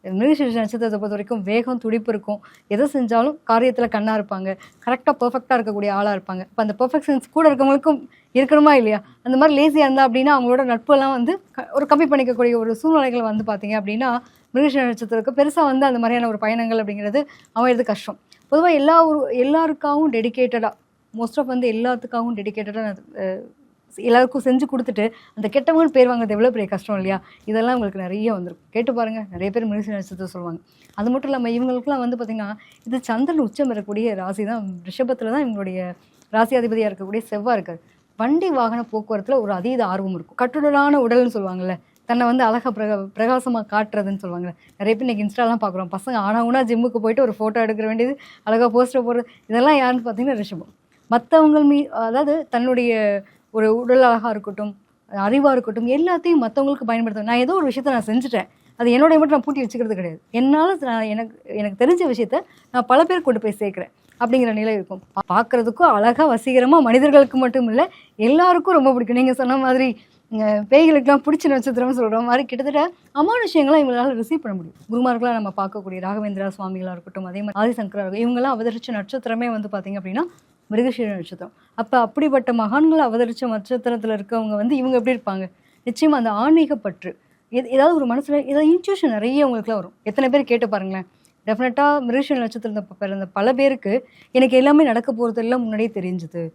மிருகசீரிஷ நட்சத்திரத்தை பொறுத்த வரைக்கும் வேகம், துடிப்பு இருக்கும். எதை செஞ்சாலும் காரியத்துல கண்ணா இருப்பாங்க. கரெக்ட்டா பெர்ஃபெக்ட்டா இருக்கக்கூடிய ஆளா இருப்பாங்க. இப்ப அந்த பெர்ஃபெக்ஷன்ஸ் கூட இருக்கவங்களுக்கும் இருக்கணுமா இல்லையா? அந்த மாரி லேசியா இருந்தா அப்படின்னா, அவங்களோட நட்பெல்லாம் வந்து ஒரு கம்மி பண்ணிக்கக்கூடிய ஒரு சூழ்நிலைகள் வந்து பார்த்தீங்க அப்படின்னா, மிருகசீரிஷ நட்சத்திரத்துக்கு பெருசா வந்து அந்த மாரியான ஒரு பயணங்கள் அப்படிங்கிறது அமையறது கஷ்டம். பொதுவா எல்லாருக்காகவும் டெடிகேட்டடா மோஸ்ட் ஆஃப் வந்து எல்லாத்துக்காகவும் டெடிகேட்டடா எல்லாருக்கும் செஞ்சு குடுத்துட்டு, அந்த கெட்டவங்கன்னு பேர் வாங்குறது எவ்வளோ பெரிய கஷ்டம் இல்லையா? இதெல்லாம் உங்களுக்கு நெறைய வந்திருக்கும். கேட்டு பாருங்க. நெறைய பேர் மிருகசீரிஷ நட்சத்திரம் சொல்லுவாங்க. அது மட்டும் இல்லாம இவங்களுக்குலாம் வந்து பார்த்தீங்கன்னா, இது சந்திரன் உச்சம் பெறக்கூடிய ராசி தான். ரிஷபத்தில தான் இவங்களுடைய ராசியாதிபதியா இருக்கக்கூடிய செவ்வா இருக்காரு. வண்டி வாகன போக்குவரத்துல ஒரு அதீத ஆர்வம் இருக்கும். கட்டுடலான உடல்னு சொல்லுவாங்கல்ல. தன்னை வந்து அழகா பிரகாசமா காட்டுறதுன்னு சொல்லுவாங்க. நெறைய பேர் இன்னைக்கு இன்ஸ்டாலாம் பார்க்குறோம். பசங்க ஆனா ஊனா ஜிம்முக்கு போயிட்டு ஒரு ஃபோட்டோ எடுக்க வேண்டியது, அழகா போஸ்டர் போடுறது. இதெல்லாம் யாருன்னு பார்த்தீங்கன்னா ரிஷபம். மத்தவங்கள் அதாவது தன்னுடைய ஒரு உடல் அழகா இருக்கட்டும், அறிவா இருக்கட்டும், எல்லாத்தையும் மத்தவங்களுக்கு பயன்படுத்தணும். நான் ஏதோ ஒரு விஷயத்த நான் செஞ்சுட்டேன். அது என்னோடய மட்டும் நான் பூட்டி வச்சுக்கிறது கிடையாது. என்னால எனக்கு எனக்கு தெரிஞ்ச விஷயத்த நான் பல பேருக்கு கொண்டு போய் சேர்க்கிறேன். அப்படிங்கிற நிலை இருக்கும். பார்க்கறதுக்கும் அழகா வசீகரமா மனிதர்களுக்கு மட்டும் இல்ல, எல்லாருக்கும் ரொம்ப பிடிக்கும். நீங்க சொன்ன மாதிரி பேய்களுக்கெல்லாம் பிடிச்ச நட்சத்திரம்னு சொல்ற மாரி கிட்டத்தட்ட அமானுஷ்யங்கள்லாம் இவங்களால ரிசீவ் பண்ண முடியும். குருமார்களா நம்ம பார்க்கக்கூடிய ராகவேந்திரா சுவாமிகளா இருக்கட்டும், அதே மாரி ஆதிசங்கரா இவங்கலாம் அவதரிச்ச நட்சத்திரமே வந்து பார்த்தீங்க அப்படின்னா, மிருகசீரிஷ நட்சத்திரம். அப்ப அப்படிப்பட்ட மகான்கள் அவதரிச்ச நட்சத்திரத்துல இருக்கவங்க வந்து இவங்க எப்படி இருப்பாங்க? நிச்சயமா அந்த ஆன்மீக பற்று. ஏதாவது ஒரு மனசுல ஏதாவது இன்ட்யூஷன் நெறைய உங்களுக்குலாம் வரும். எத்தன பேர் கேட்டு பாருங்களேன். டெஃபினட்டா மிருகசீரிஷ நட்சத்திரத்துல பிறந்த பல பேருக்கு எனக்கு எல்லாமே நடக்க போறதெல்லாம் முன்னாடியே தெரிஞ்சுது.